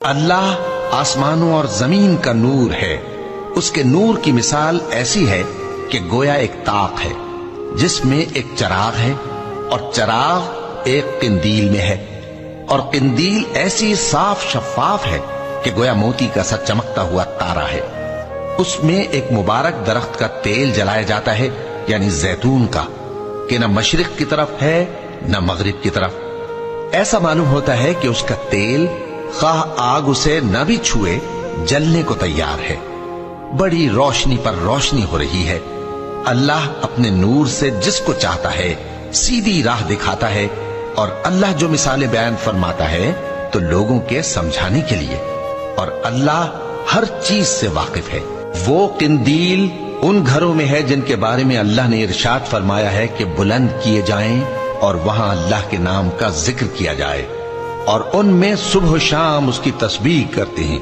اللہ آسمانوں اور زمین کا نور ہے۔ اس کے نور کی مثال ایسی ہے کہ گویا ایک طاق ہے جس میں ایک چراغ ہے، اور چراغ ایک قندیل میں ہے، اور قندیل ایسی صاف شفاف ہے کہ گویا موتی کا سا چمکتا ہوا تارا ہے۔ اس میں ایک مبارک درخت کا تیل جلایا جاتا ہے، یعنی زیتون کا، کہ نہ مشرق کی طرف ہے نہ مغرب کی طرف۔ ایسا معلوم ہوتا ہے کہ اس کا تیل خواہ آگ اسے نہ بھی چھوئے جلنے کو تیار ہے۔ بڑی روشنی پر روشنی ہو رہی ہے۔ اللہ اپنے نور سے جس کو چاہتا ہے سیدھی راہ دکھاتا ہے، اور اللہ جو مثالیں بیان فرماتا ہے تو لوگوں کے سمجھانے کے لیے، اور اللہ ہر چیز سے واقف ہے۔ وہ قندیل ان گھروں میں ہے جن کے بارے میں اللہ نے ارشاد فرمایا ہے کہ بلند کیے جائیں اور وہاں اللہ کے نام کا ذکر کیا جائے، اور ان میں صبح و شام اس کی تسبیح کرتے ہیں۔